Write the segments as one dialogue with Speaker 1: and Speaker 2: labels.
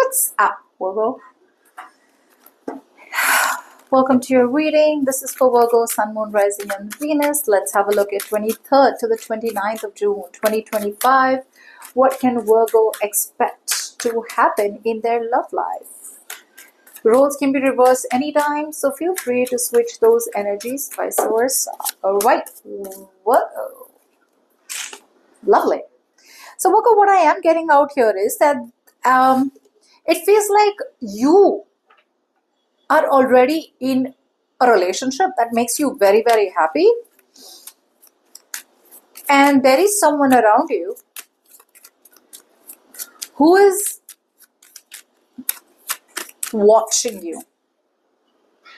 Speaker 1: What's up, Virgo? Welcome to your reading. This is for Virgo, Sun, Moon, Rising, and Venus. Let's have a look at 23rd to the 29th of June, 2025. What can Virgo expect to happen in their love life? Roles can be reversed anytime, so feel free to switch those energies, vice versa. All right, Virgo. Lovely. So, Virgo, what I am getting out here is that it feels like you are already in a relationship that makes you very, very happy. And there is someone around you who is watching you.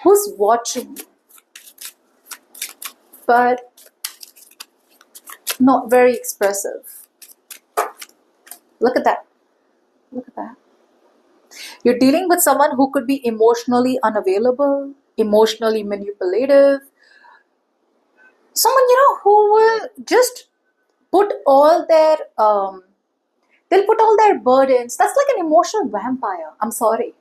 Speaker 1: Who's watching you? But not very expressive. Look at that. Look at that. You're dealing with someone who could be emotionally unavailable, emotionally manipulative. Someone, who will just put all their, they'll put all their burdens. That's like an emotional vampire. I'm sorry.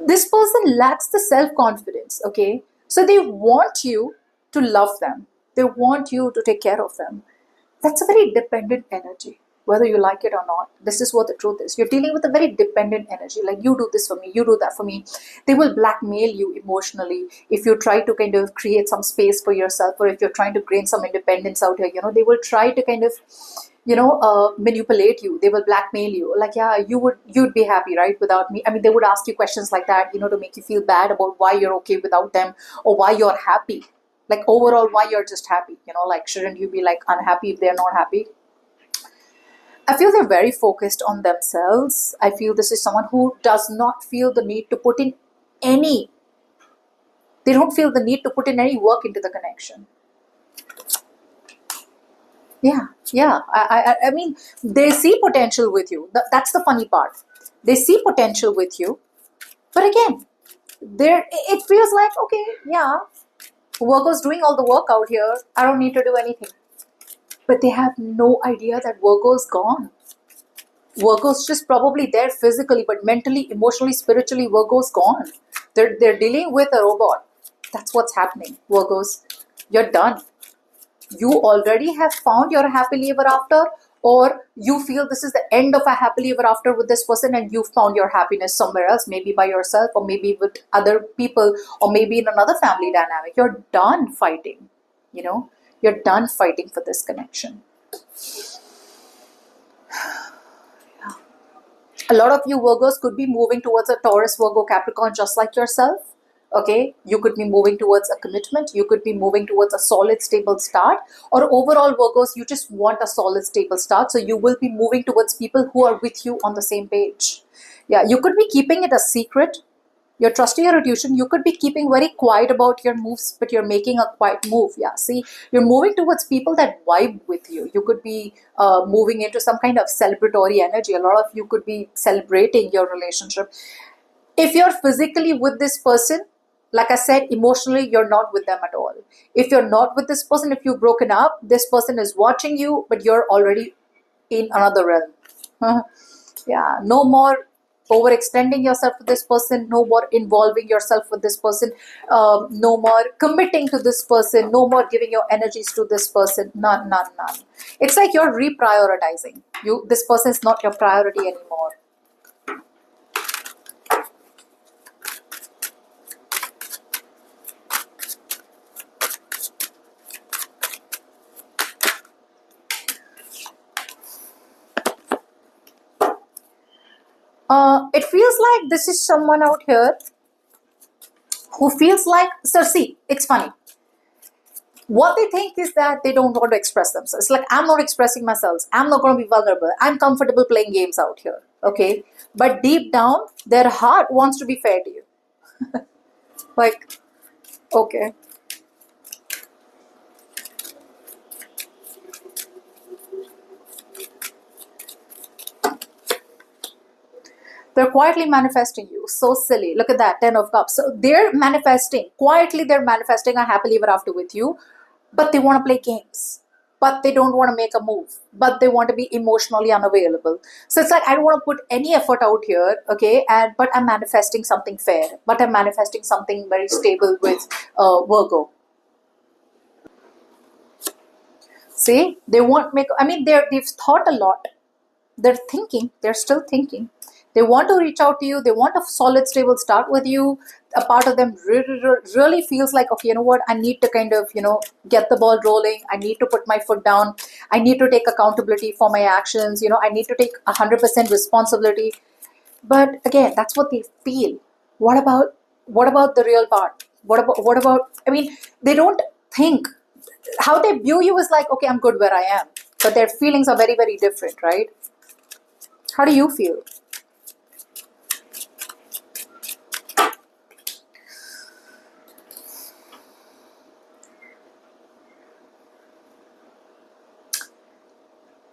Speaker 1: This person lacks the self-confidence, okay? So they want you to love them. They want you to take care of them. That's a very dependent energy, whether you like it or not. This is what the truth is. You're dealing with a very dependent energy. Like, you do this for me, you do that for me. They will blackmail you emotionally if you try to kind of create some space for yourself, or if you're trying to gain some independence out here. They will try to kind of, manipulate you. They will blackmail you. Like, yeah, you'd be happy, right, without me. I mean, they would ask you questions like that, to make you feel bad about why you're okay without them, or why you're happy. Like, overall, why you're just happy. Like, shouldn't you be like unhappy if they're not happy? I feel they're very focused on themselves. I feel this is someone who does not feel the need to put in they don't feel the need to put in any work into the connection. Yeah. I mean, they see potential with you. That's the funny part. They see potential with you. But again, it feels like, okay, yeah, Virgo's doing all the work out here. I don't need to do anything. But they have no idea that Virgo's gone. Virgo's just probably there physically, but mentally, emotionally, spiritually, Virgo's gone. They're dealing with a robot. That's what's happening, Virgos. You're done. You already have found your happily ever after, or you feel this is the end of a happily ever after with this person, and you found your happiness somewhere else, maybe by yourself, or maybe with other people, or maybe in another family dynamic. You're done fighting. You're done fighting for this connection. A lot of you Virgos could be moving towards a Taurus, Virgo, Capricorn, just like yourself. Okay, you could be moving towards a commitment. You could be moving towards a solid, stable start. Or overall, Virgos, you just want a solid, stable start. So you will be moving towards people who are with you on the same page. Yeah, you could be keeping it a secret. You're trusting your intuition. You could be keeping very quiet about your moves, but you're making a quiet move. Yeah, see, you're moving towards people that vibe with you. You could be moving into some kind of celebratory energy. A lot of you could be celebrating your relationship. If you're physically with this person, like I said, emotionally, you're not with them at all. If you're not with this person, if you've broken up, this person is watching you, but you're already in another realm. Yeah, no more overextending yourself with this person, no more involving yourself with this person, no more committing to this person, no more giving your energies to this person. None. It's like you're reprioritizing. This person is not your priority anymore. It feels like this is someone out here who feels like, so see, it's funny. What they think is that they don't want to express themselves. It's like, I'm not expressing myself. I'm not going to be vulnerable. I'm comfortable playing games out here. Okay. But deep down, their heart wants to be fair to you. Like, okay. They're quietly manifesting you. So silly. Look at that, 10 of Cups. So they're manifesting. Quietly, they're manifesting a happily ever after with you. But they want to play games. but they don't want to make a move, but they want to be emotionally unavailable. So it's like, I don't want to put any effort out here, okay, but I'm manifesting something fair, but I'm manifesting something very stable with Virgo. See, they won't make, I mean, they've thought a lot. They're thinking, they're still thinking. They want to reach out to you. They want a solid, stable start with you. A part of them really feels like, okay, you know what? I need to kind of, get the ball rolling. I need to put my foot down. I need to take accountability for my actions. I need to take 100% responsibility. But again, that's what they feel. What about the real part? What about, I mean, they don't think. How they view you is like, okay, I'm good where I am. But their feelings are very, very different, right? How do you feel?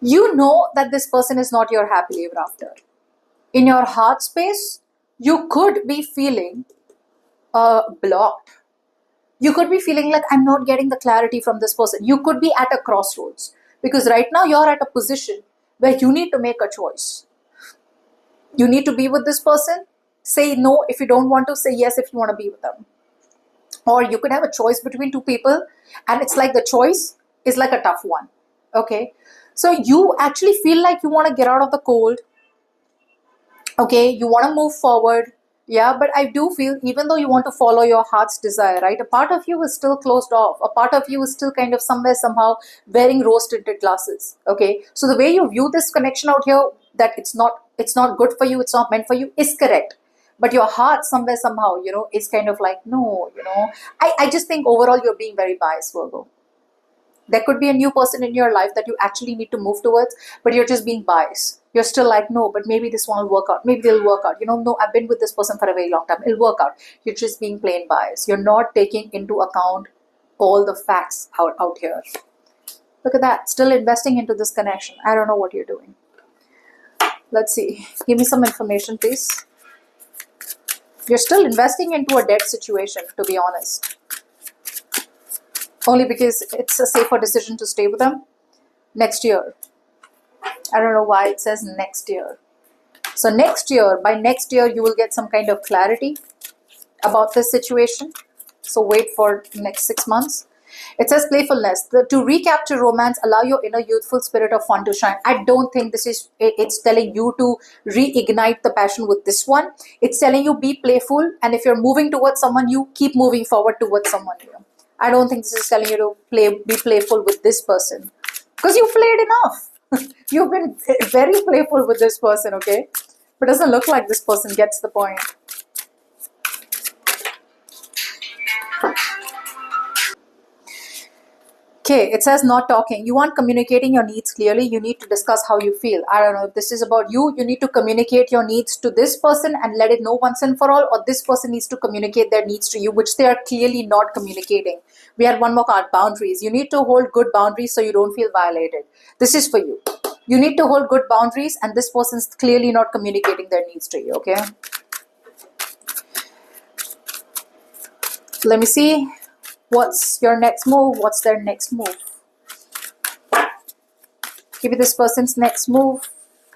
Speaker 1: You know that this person is not your happily ever after. In your heart space, you could be feeling blocked. You could be feeling like, I'm not getting the clarity from this person. You could be at a crossroads because right now you're at a position where you need to make a choice. You need to be with this person. Say no if you don't want to. Say yes if you want to be with them. Or you could have a choice between two people, and it's like the choice is like a tough one. Okay, so you actually feel like you want to get out of the cold. Okay, you want to move forward. Yeah, but I do feel, even though you want to follow your heart's desire, right, a part of you is still closed off. A part of you is still kind of somewhere, somehow wearing rose tinted glasses. Okay, so the way you view this connection out here, that it's not good for you, it's not meant for you, is correct. But your heart somewhere, somehow, is kind of like, no, I just think overall you're being very biased, Virgo. There could be a new person in your life that you actually need to move towards, but you're just being biased. You're still like, no, but maybe this one will work out. Maybe they'll work out. No, I've been with this person for a very long time. It'll work out. You're just being plain biased. You're not taking into account all the facts out here. Look at that. Still investing into this connection. I don't know what you're doing. Let's see. Give me some information, please. You're still investing into a dead situation, to be honest. Only because it's a safer decision to stay with them. Next year. I don't know why it says next year. So next year, by next year, you will get some kind of clarity about this situation. So wait for next 6 months. It says playfulness. To recapture romance, allow your inner youthful spirit of fun to shine. I don't think it's telling you to reignite the passion with this one. It's telling you be playful. And if you're moving towards someone, you keep moving forward towards someone here. I don't think this is telling you to be playful with this person. Because you played enough. You've been very playful with this person, okay? But it doesn't look like this person gets the point. Okay, it says not talking. You aren't communicating your needs clearly. You need to discuss how you feel. I don't know if this is about you. You need to communicate your needs to this person and let it know once and for all, or this person needs to communicate their needs to you, which they are clearly not communicating. We had one more card, boundaries. You need to hold good boundaries so you don't feel violated. This is for you. You need to hold good boundaries, and this person's clearly not communicating their needs to you, okay? Let me see. What's your next move? What's their next move? Give me this person's next move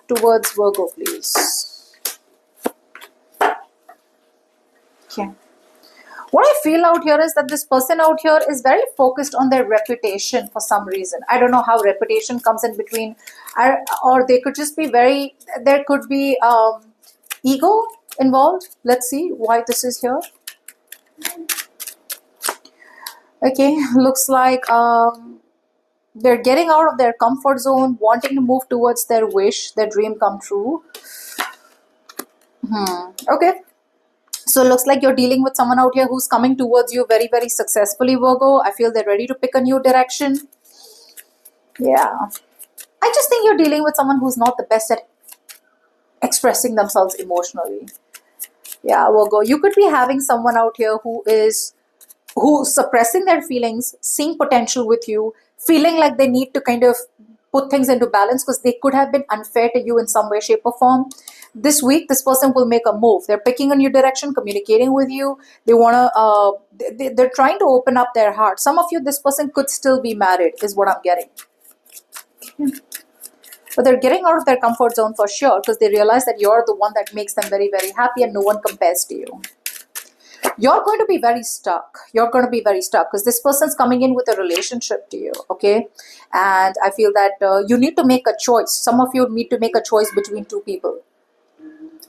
Speaker 1: towards Virgo, please. Okay. What I feel out here is that this person out here is very focused on their reputation for some reason. I don't know how reputation comes in between, or they could just be there could be ego involved. Let's see why this is here. Okay, looks like they're getting out of their comfort zone, wanting to move towards their wish, their dream come true. Okay. So it looks like you're dealing with someone out here who's coming towards you very, very successfully, Virgo. I feel they're ready to pick a new direction. Yeah. I just think you're dealing with someone who's not the best at expressing themselves emotionally. Yeah, Virgo. You could be having someone out here who's suppressing their feelings, seeing potential with you, feeling like they need to kind of put things into balance because they could have been unfair to you in some way, shape, or form. This week, this person will make a move. They're picking a new direction, communicating with you. They want to, they're trying to open up their heart. Some of you, this person could still be married, is what I'm getting. But they're getting out of their comfort zone for sure, because they realize that you're the one that makes them very, very happy and no one compares to you. You're going to be very stuck. You're going to be very stuck because this person's coming in with a relationship to you, okay? And I feel that you need to make a choice. Some of you need to make a choice between two people,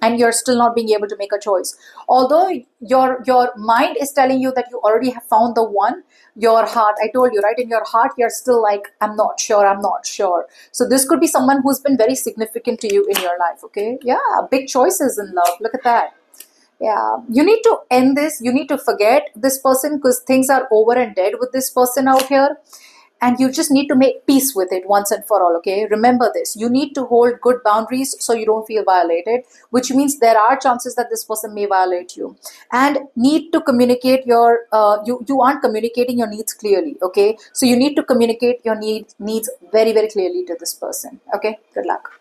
Speaker 1: and you're still not being able to make a choice. Although your mind is telling you that you already have found the one, your heart, I told you, right, in your heart, you're still like, I'm not sure, I'm not sure. So this could be someone who's been very significant to you in your life, okay? Yeah, big choices in love. Look at that. Yeah, you need to end this. You need to forget this person because things are over and dead with this person out here. And you just need to make peace with it once and for all, okay? Remember this. You need to hold good boundaries so you don't feel violated, which means there are chances that this person may violate you. And need to communicate your, you aren't communicating your needs clearly, okay? So you need to communicate your needs very, very clearly to this person, okay? Good luck.